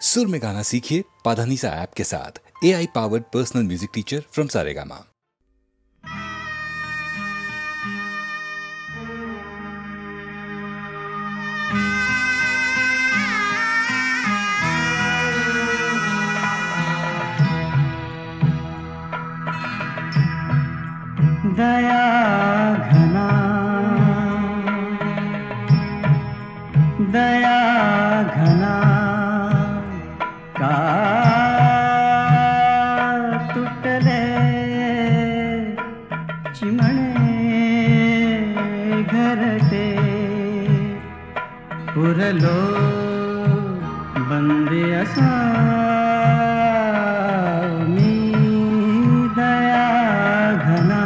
सुर में गाना सीखिए पाधानीसा ऐप के साथ। AI powered personal music teacher from Saregama. दया घना दया घना का तुटले चिमणे घरटे पुरलो बंदे असा मी दया घना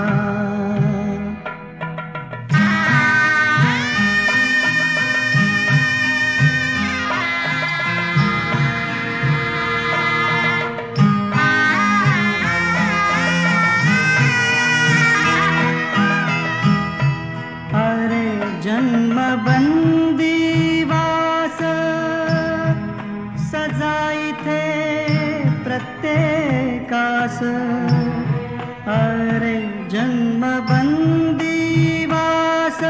बंदीवास सजाईथे प्रत्येकास अरे जन्म बंदीवास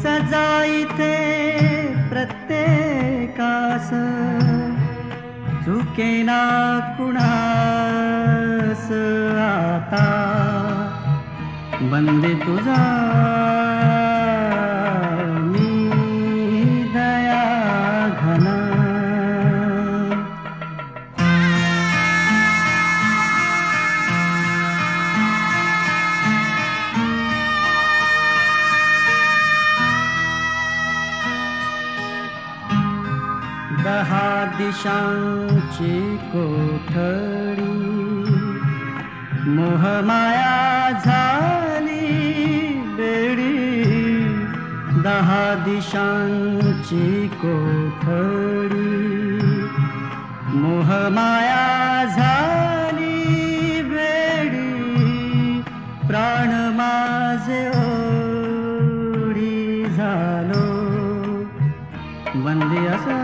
सजाईथे प्रत्येकास चुकेना कुणास आता बंदी तुझा दहा दिशांची कोठडी मोहमाया झाली बेडी दहा दिशांची कोठडी मोहमाया झाली बेडी प्राण माझे ओढी झालो बंदी असा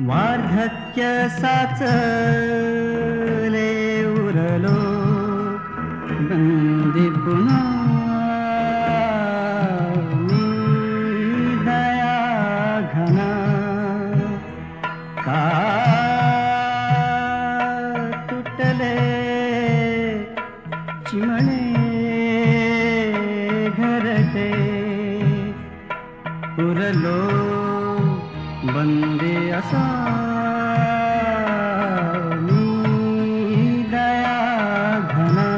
वार्धक्य साचले उरलो बंदी पुन्हा मी दया घना का तुटले चिमणे घरटे उरलो बंदे असा मी दया घना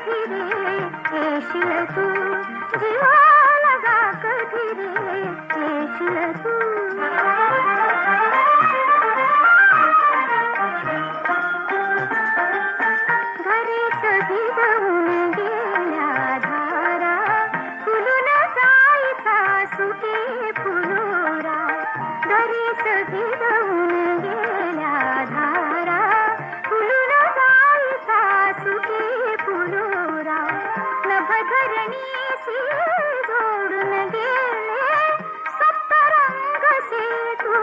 कधी रे येशील तू, जीवा लगा कधी रे येशील तू. घरीच भिजवून गेल्या धारा, फुलून जायचा सुके फुलोरा. घरीच भिजवून गेल्या धारा, फुलून जायचा सुके फुलोरा. नभधरणीशी जोडून गेले सप्तरंग सेतू.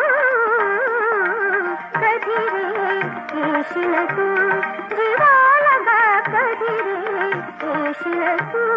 कधी रे येशील तू, जीवा लगा कधी रे येशील तू.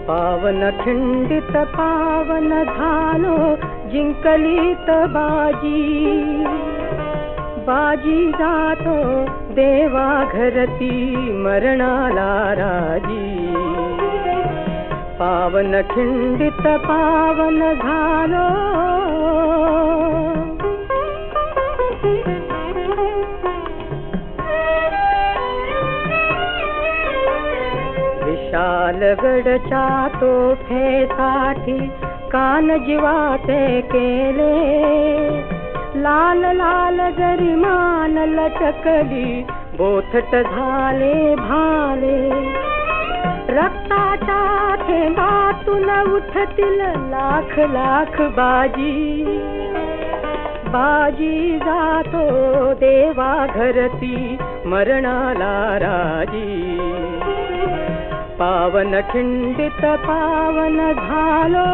पावन खिंडित पावन झालो जिंकलीत बाजी. बाजी जातो देवा घरती मरणाला राजी. पावन खिंडित पावन झालो विशालगडच्या तोफेसाठी कान जिवाचे केले. लाल लाल गरिमान लटकली बोथट झाले भाले. रक्ताच्या थेंबातून उठतील लाख लाख बाजी. बाजी जातो देवा घरती मरणाला राजी. पावन खिंडित पावन झालो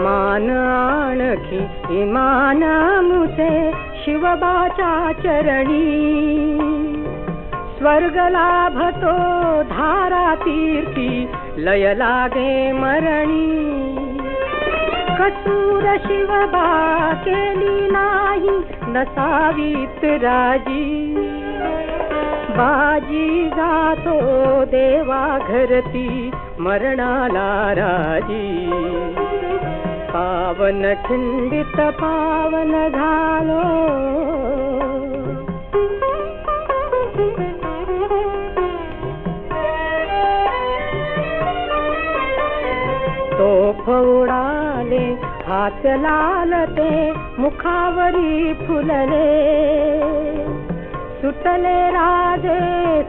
मान आणखी इमान मुझे शिवबाच्या चरणी. स्वर्ग लाभतो धारा तीर्थी लय लागे मरणी. कसूर शिवबा केली नाही नसावीत राजी. बाजी जातो देवा घरती मरणाला राजी. पावन खिंडित पावन झालो नभ उडाले, हात लालते मुखावरी फुलले. सुटले राजे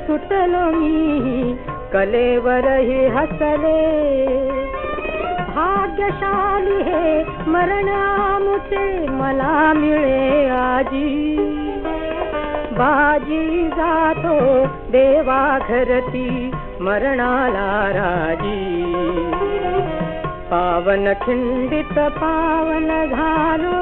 सुटलो मी, कलेवरही हसले. भाग्यशाली हे मरण आमुचे, मला मिळे आजी. बाजी जातो देवा घरती, मरणाला राजी. पावन खिंडित पावन झालो.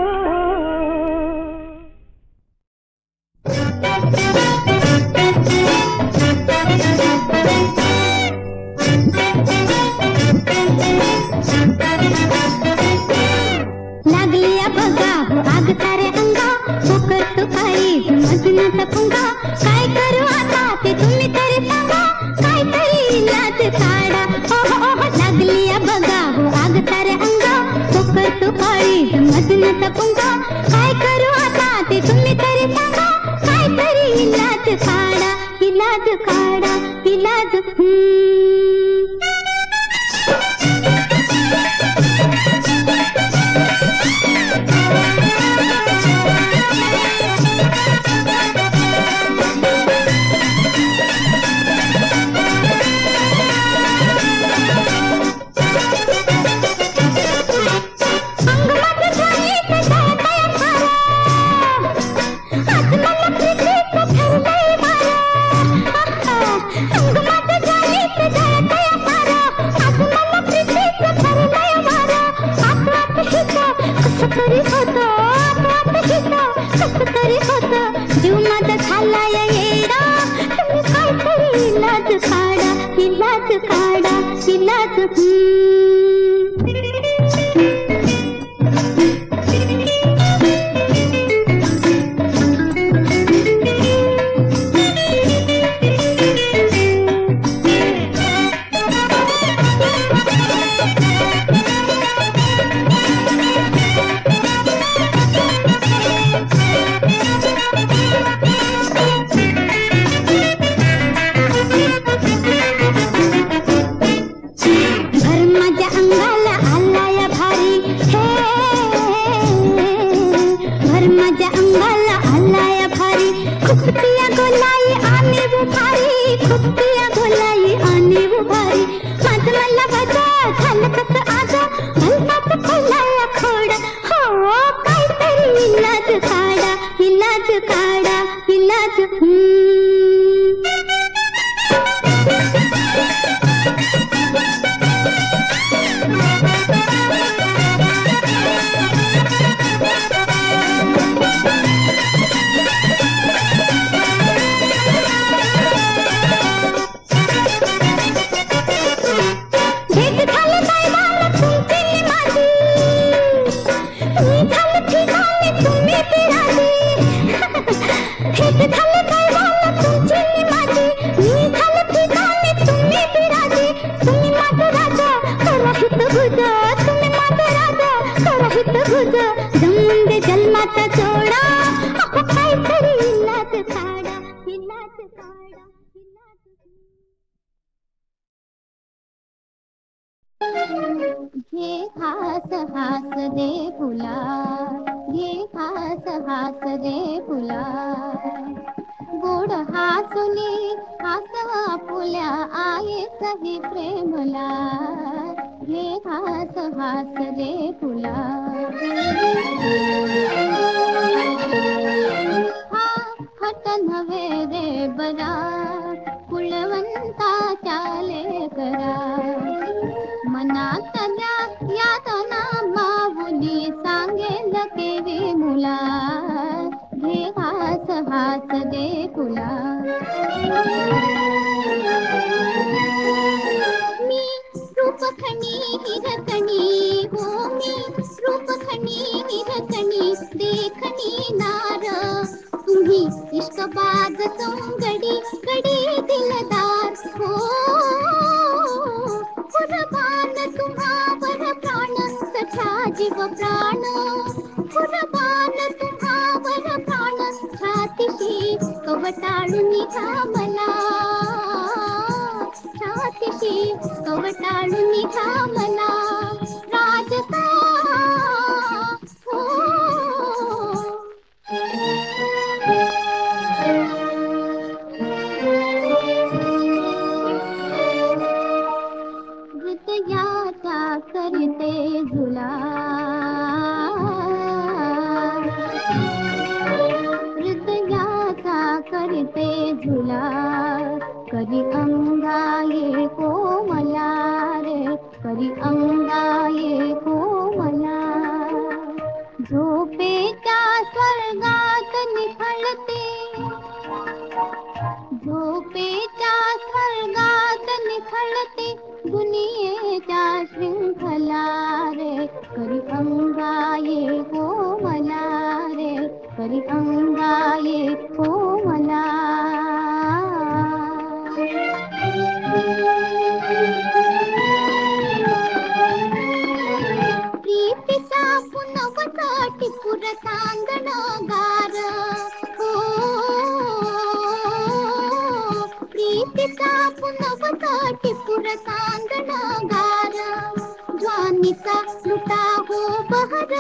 लागलिया बघा हो आग सारे अंगा, होकर तो काही मजनूचा पुंगा. काय करू आता ते तुम्ही तरी सांगा, काय तरी इलाज काढा. हो लागलिया बघा हो आग सारे अंगा, होकर तो काही मजनूचा पुंगा. काय करू आता ते तुम्ही तरी सांगा, काय तरी इलाज काढा. इलाज काढा इलाज. जीव माझा झालाय येडा, तुम्ही काहीतरी इलाज काढा. इलाज काढा इलाज. घे हास हास दे फुला, घे हास हास दे फुला. गोड हासुनी हासवा फुल्या आहे सही प्रेमला. घे हास हास दे फुला. हा हट नव्हे रे बरा, कुळवंताच्या लेकरा. मनातल्या यातना माऊली सांगेल केवी मुला. घे हास हास दे फुला. मी रूपखणी हिरकणी हो, मी रूपखणी हिरकणी देखणी नार. तुम्ही इश्कबाज सोंगडी गडी दिलदार हो. कुर्बान तुम्हावर प्राण सखा जीव प्राण. कुर्बान तुम्हावर प्राण छातीशी कवटाळून घामला. छातीशी कवटाळून घामला. येते झुला कधी अंगाये कोमला रे कधी अंगाये कोमला झोपेच्या स्वर्गात निखळते झोपेच्या स्वर्गात निखळते दुनियेच्या शृंखला रे करी अंगाये कोमला रे करी अंगाये कोमला प्रीतीचा पुनवता टिपूर सांगण गार प्रीतीचा पुनवता टिपूर सांगण गार ज्वानीचा लुटा हो बहर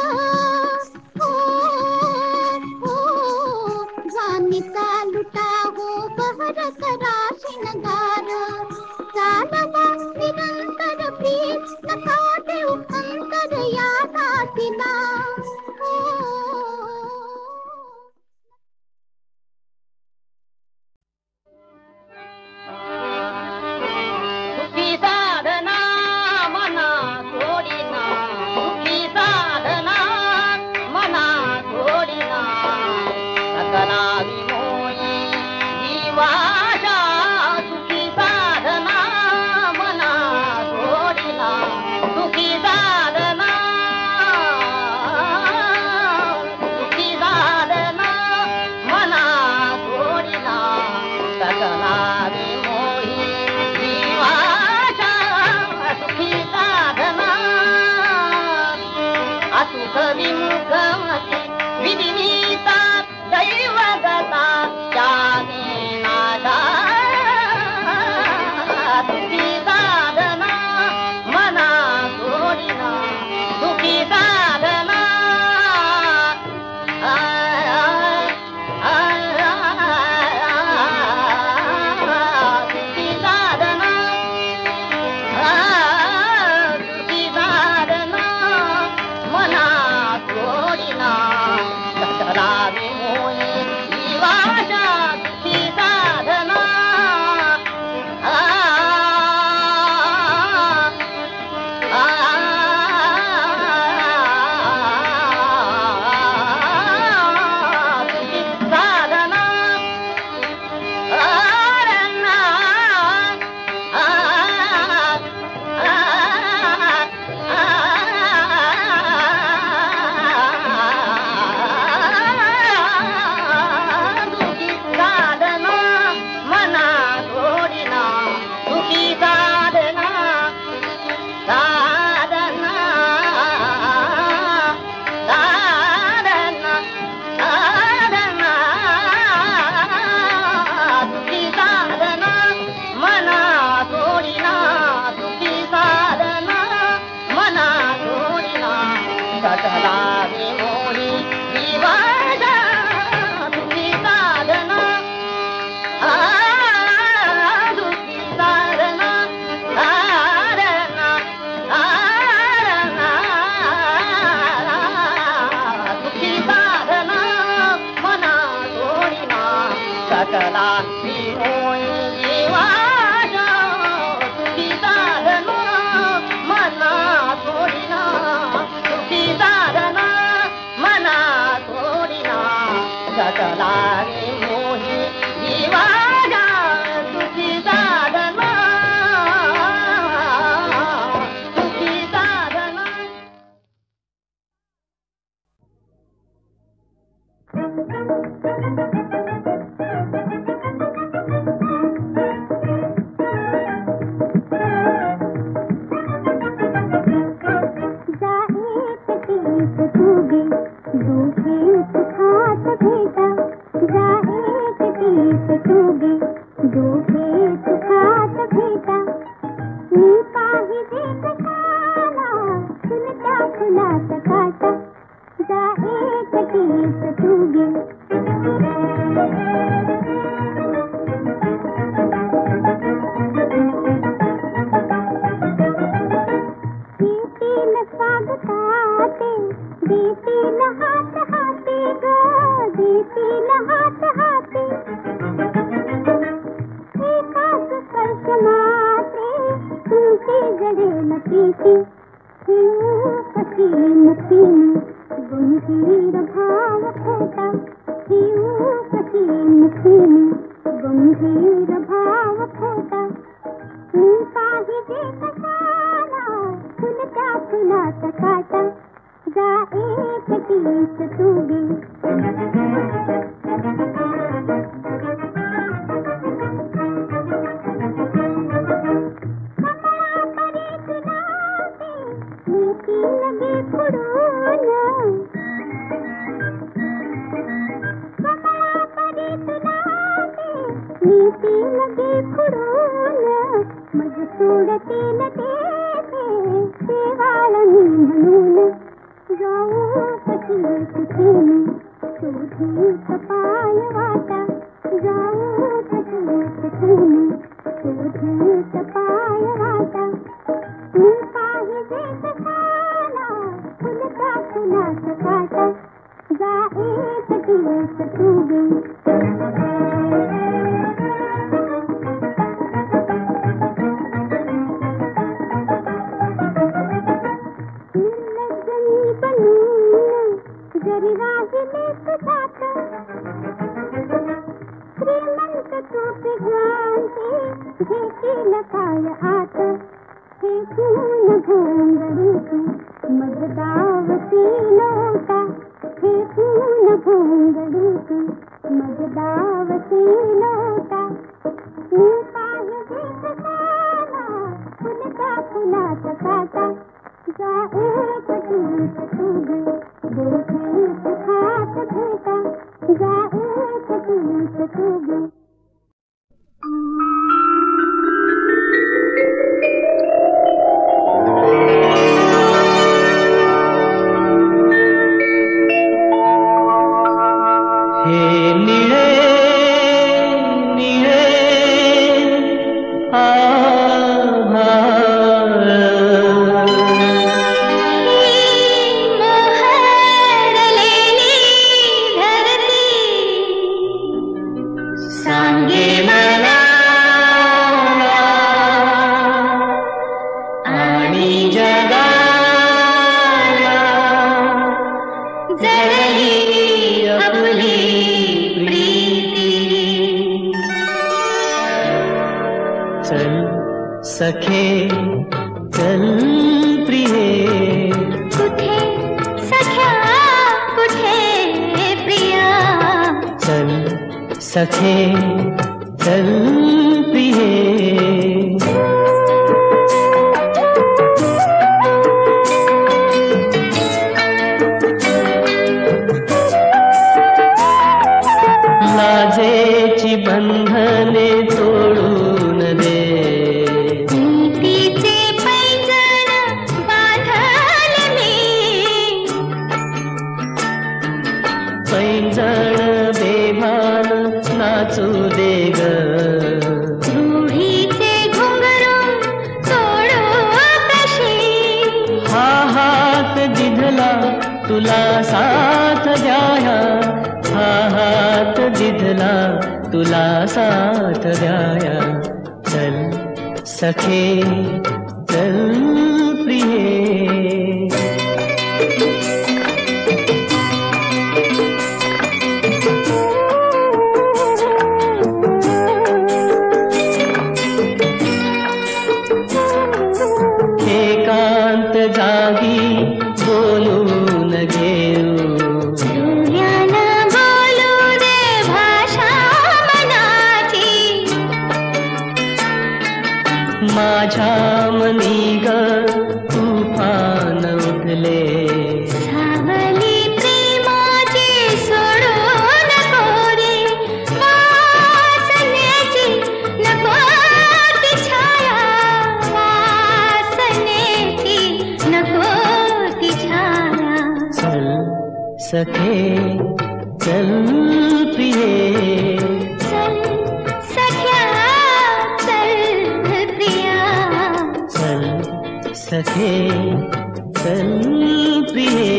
ज्वानीचा लुटा हो बहर करा शिनगार चालवा निरंतर प्रीत नका देऊ अंतर या दासीला देतील हात हाती ग देतील हात हाती मुखीने गंभीर भाव खोटा मी पाहिजे कशाला फुलत्या फुलाचा काटा जा एकटीच तू गे लगे फुडून नीती लगे फुडून मग सोडते न शेवाळ मी म्हणून जाऊ कशी सुखीने शोधीत पाय वाटा जाऊ कशी सुखीने शोधीत पाय वाटा मी पाहिजे कशाला फुलता फुलाचा काटा जा एकटीच तू गे निर्लज्जनी बनून जरी राहिले तुझ्यात श्रीमंत तू पिघांते घेतील काय आत फेकून भोंगडी तू मग दावती लोटा फेकून भोंगडी तू मग दावती लोटा मी पाहिजे कशाला फुलता फुलाचा काटा जा एकटीच तू गे दोघीच हात घेता जा एकटीच तू गे सखे चल प्रिये कुठे सख्या कुठे प्रिया चल सखे चल प्रिये लाजेची बंधने तोडून दे पैंजण बेभान नाचू दे ग रूढीचे घुंगरू सोडू कशी हा हात दिधला तुला साथ द्याया हा हात दिधला तुला साथ द्याया चल सखे चल प्रिये एकांत जागी बोलून घेऊ सूर्यानं बोलू दे भाषा मनाची माझ्या मनी ग तुफान उठले सावली प्रेमाची सोडू नको रे वासनेची नको ती छाया वासनेची नको ती छाया चल सखे चल प्रिये चल सख्या चल प्रिया चल सखे चल प्रिये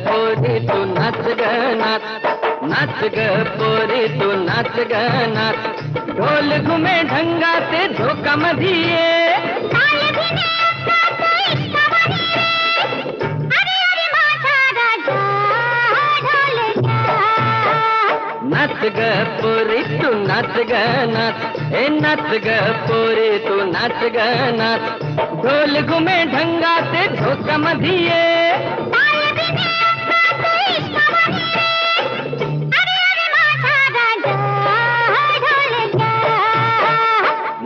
पोरी तू नाच ग नाच, नाच ग पोरी तू नाच ग नाच. ढोल घुमे ढंगाचे झोका मधिये, नाच ग पोरी तू नाच ग नाच, ए नाच ग पोरी तू नाच ग नाच. ढोल घुमे ढंगाचे झोका मधिये,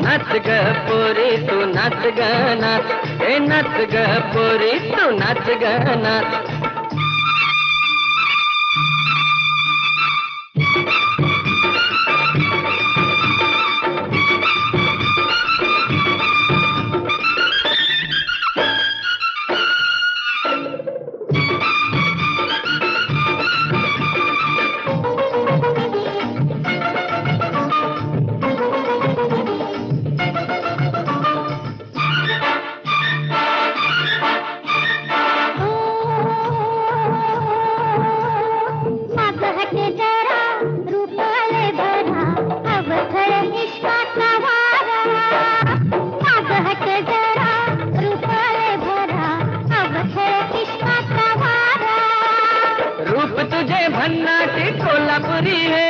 नाच ग पोरी तू नाच ग नाच, ए नाच ग पोरी तू नाच ग नाच. तुझे भन्नाटी कोल्हापुरी है,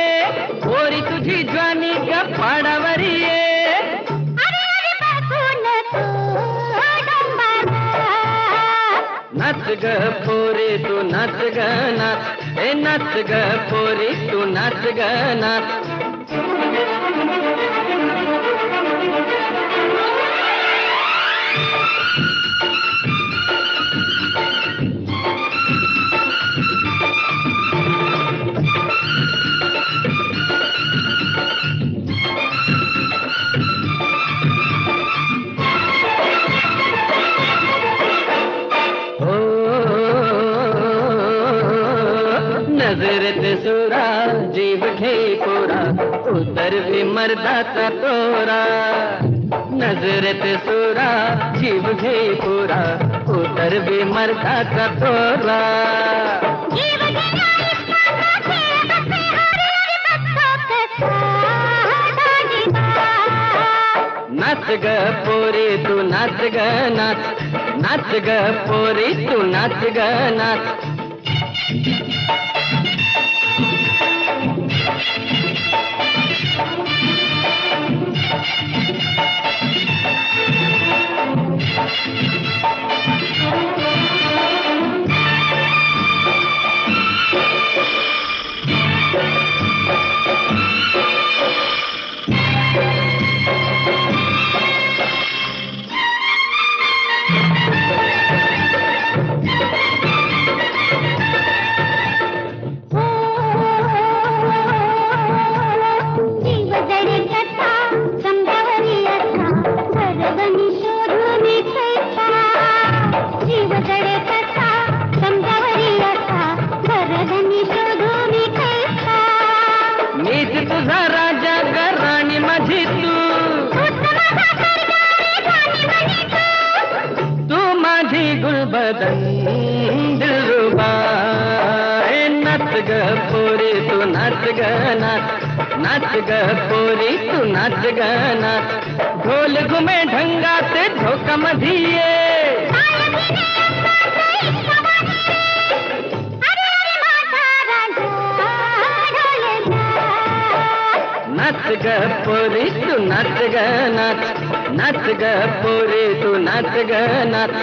पोरी तुझी ज्वानी का पाडावरी है. नाच ग पोरी तू नाच ग नाच, ए नाच ग पोरी तू नाच ग नाच. नजरत सुरा जीव घे पुरा, उतर भी मर्दाचा तोरा. नजरत सुरा जीव घे पुरा, उतर भी मर्दाचा तोरा. नाच ग पोरी तू नाच ग नाच, नाच ग पोरी तू नाच ग नाच. तुझा राजा ग राणी माझी तू, तू माझी गुलबदन दिलरुबा. नाच ग पोरी तू नाच ग नाच, नाच ग पोरी तू नाच ग नाच. ढोल घुमे ढंगाचे झोका मधिये, नाच ग पोरी तू नाच ग नाच, नाच ग पोरी तू नाच ग नाच.